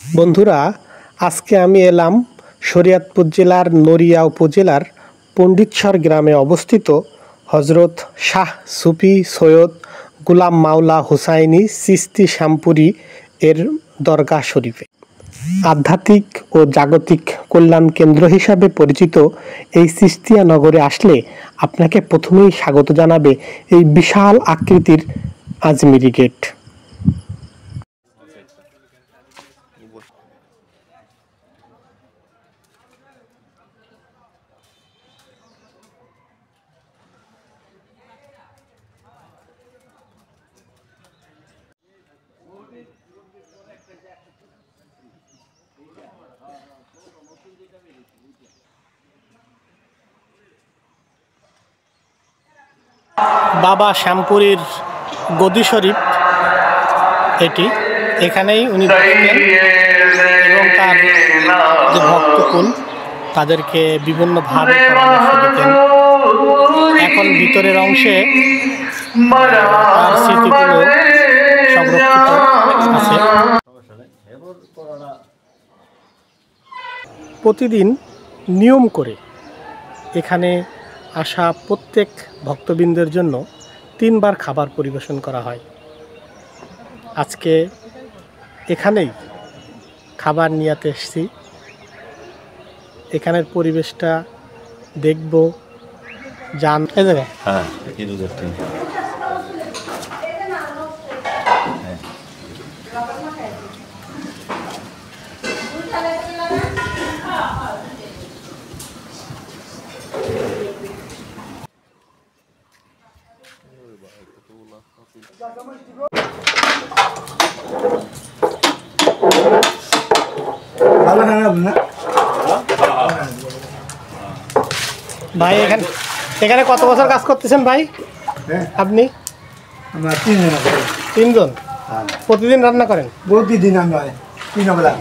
বন্ধুরা, আজকে আমি এলাম শরীয়তপুর জেলার নড়িয়া উপজেলার পণ্ডিতসর গ্রামে অবস্থিত হজরত শাহ সুফি সৈয়দ গোলাম মাওলা হুসাইনি চিশতি শ্যামপুরী এর দরগাহ শরীফে। আধ্যাত্মিক ও জাগতিক কল্যাণ কেন্দ্র হিসাবে পরিচিত এই চিশতিয়া নগরে আসলে আপনাকে প্রথমেই স্বাগত জানাবে এই বিশাল আকৃতির আজমিরি গেট। বাবা শ্যামপুরীর গদি শরীফ এটি, এখানেই উনি থাকতেন এবং তার যে ভক্তকুল তাদেরকে বিভিন্নভাবে পরামর্শ দিতেন। এখন ভিতরের অংশে তার স্মৃতিগুলো সংরক্ষিত আছে। প্রতিদিন নিয়ম করে এখানে আসা প্রত্যেক ভক্তবৃন্দের জন্য 3 বার খাবার পরিবেশন করা হয়। আজকে এখানেই খাবার নিয়ে এসেছি, এখানের পরিবেশটা দেখব। জান এই জায়গায় ভাই এখানে কত বছর কাজ করতেছেন ভাই? আপনি? আমরা 3 জন। প্রতিদিন রান্না করেন? প্রতিদিন আমরা 3 বেলা।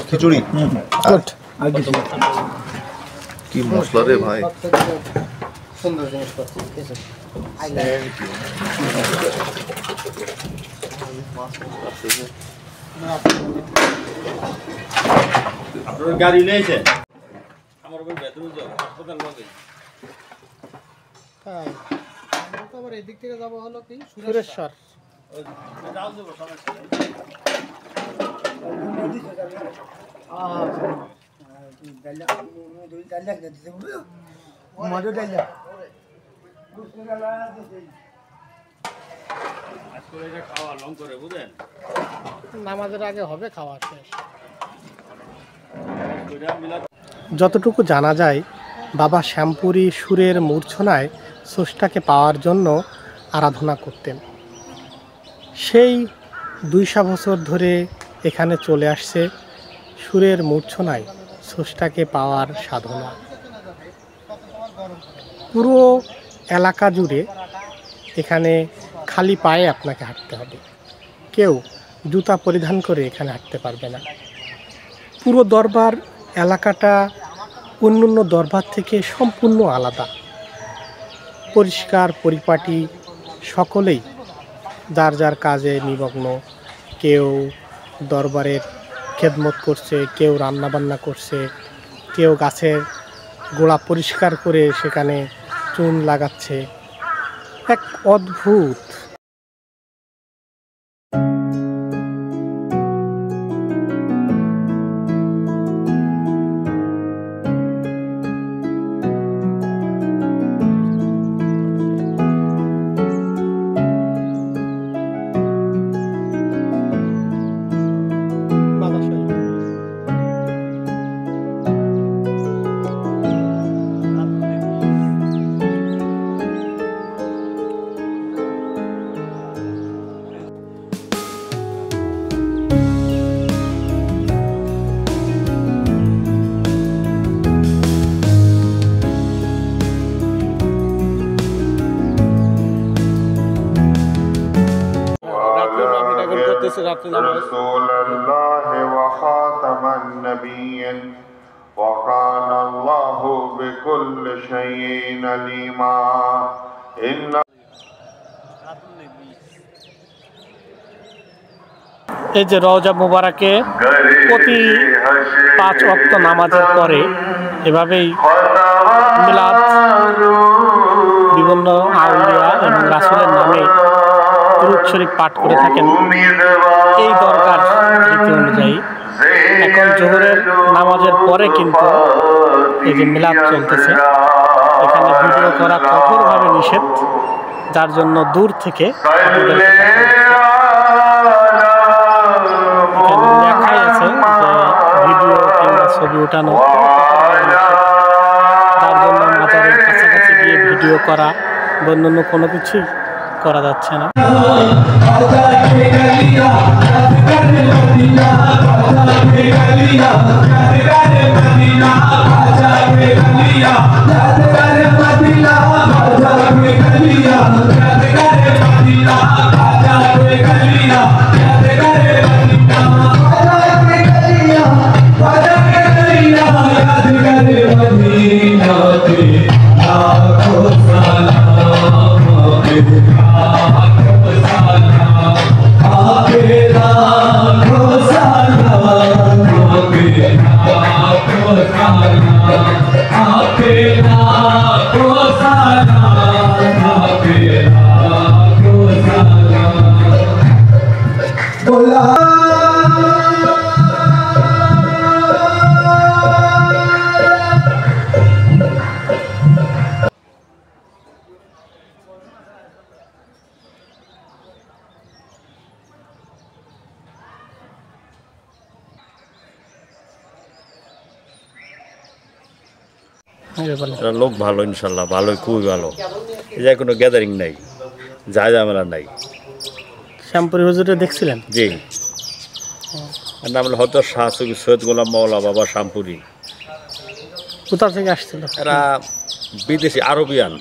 খিচুড়ি কি মশলা রে ভাই, সুন্দর জিনিস করছেন। আপনার গাড়ি নিয়েছে আমার উপর বেতন যাও হাসপাতাল লাগে। হ্যাঁ, আমরা তো আবার এদিক থেকে যাব হলো কি সুরেশ্বর। যাও যাবো সমস্যা নেই। নামাজের আগে হবে খাওয়া শেষ। যতটুকু জানা যায়, বাবা শ্যামপুরী সুরের মূর্ছনায় স্রষ্টাকে পাওয়ার জন্য আরাধনা করতেন। সেই 200 বছর ধরে এখানে চলে আসছে সুরের মূর্ছনায় স্রষ্টাকে পাওয়ার সাধনা। পুরো এলাকা জুড়ে এখানে খালি পায়ে আপনাকে হাঁটতে হবে, কেউ জুতা পরিধান করে এখানে হাঁটতে পারবে না। পুরো দরবার এলাকাটা অন্যান্য দরবার থেকে সম্পূর্ণ আলাদা, পরিষ্কার পরিপাটি, সকলেই যার যার কাজে নিমগ্ন। কেউ দরবারের খেদমত করছে, কেউ রান্নাবান্না করছে, কেউ গাছের গোড়া পরিষ্কার করে সেখানে চুন লাগাচ্ছে। এক অদ্ভুত। رسول الله وخاتم النبيين وكان الله بكل شيء عليما إن এই যে রওজা মুবারাকে প্রতি 5 ওয়াক্ত নামাজের পরে এভাবেই মিলাদ বিভিন্ন আউলিয়া এবং রাসূলের নামে দুরূদ শরীফ পাঠ করে থাকেন। এই দরকার রীতি অনুযায়ী এখন জোহরের নামাজের পরে কিন্তু এই যে মিলাদ চলতেছে, এখানে ভিডিও করা কঠোরভাবে নিষেধ, যার জন্য দূর থেকে লেখাই আছে যে ভিডিও কিংবা ছবি ওঠানো, যার জন্য মাজারের কাছাকাছি গিয়ে ভিডিও করা বা অন্য কোনো কিছুই করা যাচ্ছে না। লোক ভালো, ইনশাল্লাহ ভালোই, খুবই ভালো। এই যে কোনো গ্যাদারিং নাই, যায় ঝামেলা নাই। শ্যামপুরি হুজুরে দেখছিলেন? জি, নাম হলো হজরত শাহ সুফি সৈয়দ গোলাম মাওলা বাবা শ্যামপুরি। কোথা থেকে আসছিল? এরা বিদেশি আরবিয়ান।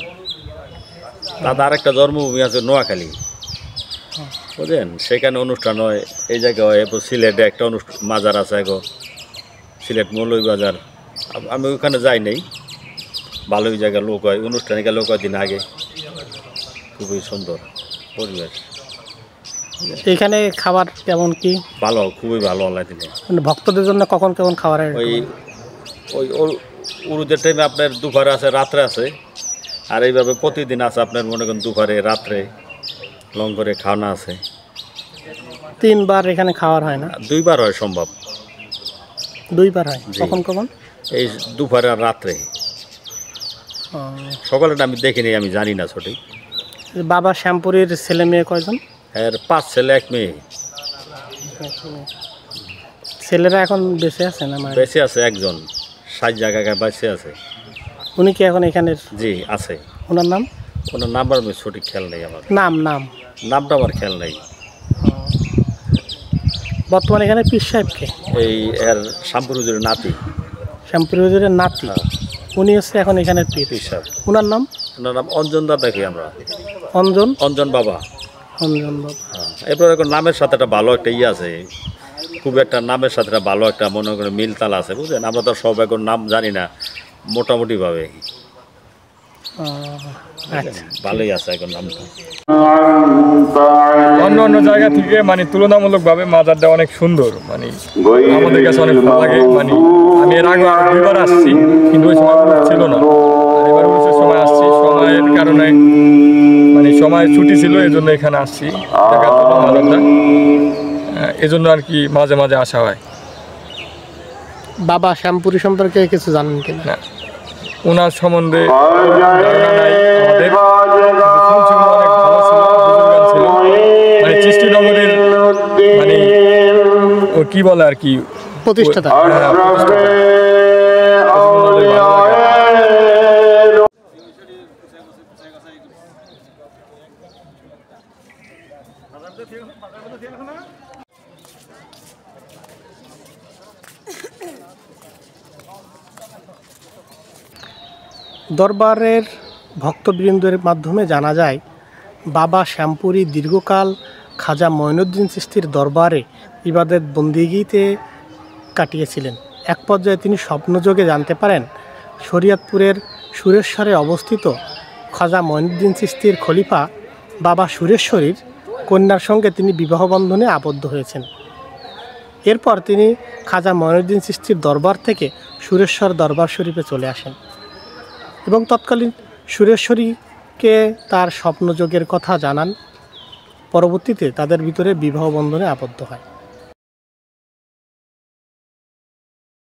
তাদের আরেকটা জন্মভূমি আছে নোয়াখালী, বুঝলেন? সেখানে অনুষ্ঠান হয়, এই জায়গায় হয়। এরপর সিলেটে একটা মাজার আছে, এখন সিলেট মৌলভীবাজার। আমি ওইখানে যাই নাই, ভালোই জায়গা, লোক হয়, অনুষ্ঠানে গেলে কয়েকদিন আগে। খুবই সুন্দর পরিবেশ। এখানে খাবার কেমন কি? ভালো, খুবই ভালো। আল্লাহ দিনে মানে ভক্তদের জন্য কখন কেমন খাবার? ওই ওই উরুদের টাইমে আপনার দুপুরে আছে, রাত্রে আছে, আর এইভাবে প্রতিদিন আছে আপনার মনে করেন দুপুরে রাত্রে লং করে খাওয়ানো আছে। 3 বার এখানে খাওয়ার হয় না? 2 বার হয় সম্ভব। 2 বার হয়। কখন কখন? এই দুপুরে আর রাত্রে। সকালেটা আমি দেখিনি, আমি জানি না সঠিক। বাবা শ্যামপুরীর ছেলে মেয়ে কয়জন? এর 5 ছেলে 1 মেয়ে। ছেলেরা এখন বেঁচে আছে না? বেঁচে আছে একজন, 60 জায়গায় বেঁচে আছে। উনি কি এখন এখানে? জি আছে। ওনার নাম? ওনার নাম্বার আমি সঠিক খেয়াল নেই আমার। নামটা আমার খেয়াল নেই। বর্তমানে এখানে পীর সাহেবকে? এই এর শ্যামপুরি হুজুরের নাতি। শ্যামপুরি হুজুরের নাতি? উনি হচ্ছে এখন এখানের পীর সাহেব। ওনার নাম? ওনার নাম অঞ্জন দাদা। কি আমরা অঞ্জন বাবা। অঞ্জন বাবা। এরপর এখন নামের সাথে একটা ভালো একটা আছে, খুব একটা নামের সাথে একটা ভালো একটা মনে করেন মিলতাল আছে, বুঝলেন? আমরা তো সব এখন নাম জানি না, মোটামুটি ভাবে ভালোই আছে এখন নামটা। অন্য অন্য জায়গা থেকে মানে তুলনামূলকভাবে মাজারটা অনেক সুন্দর, মানে আমাদের কাছে অনেক ভালো লাগে। মানে আমি এর আগে 2 বার আসছি, কিন্তু ওই সময় ছিল না। আর এবার ওই সময় আসছি, সময়ের কারণে মানে সময় ছুটি ছিল, এই জন্য এখানে আসছি দেখার জন্য মাজারটা। এই জন্য আর কি মাঝে মাঝে আসা হয়। বাবা শ্যামপুরি সম্পর্কে কিছু জানেন কিনা? না, ওনার সম্বন্ধে ধারণা নাই আমাদের। অনেক ভালো ছিল, বুজুর্গান ছিল, মানে চিষ্টিনগরের মানে ও কি বলে আর কি প্রতিষ্ঠাতা। দরবারের ভক্তবৃন্দের মাধ্যমে জানা যায়, বাবা শ্যামপুরি দীর্ঘকাল খাজা মঈনুদ্দিন চিশতির দরবারে ইবাদত বন্দিগিতে কাটিয়েছিলেন। এক পর্যায়ে তিনি স্বপ্নযোগে জানতে পারেন শরীয়তপুরের সুরেশ্বরে অবস্থিত খাজা মঈনুদ্দিন চিশতির খলিফা বাবা সুরেশ্বরীর কন্যার সঙ্গে তিনি বিবাহ বন্ধনে আবদ্ধ হয়েছেন। এরপর তিনি খাজা মঈনুদ্দিন চিশতির দরবার থেকে সুরেশ্বর দরবার শরীফে চলে আসেন এবং তৎকালীন সুরেশ্বরীকে তার স্বপ্নযোগের কথা জানান। পরবর্তীতে তাদের ভিতরে বিবাহ বন্ধনে আবদ্ধ হয়।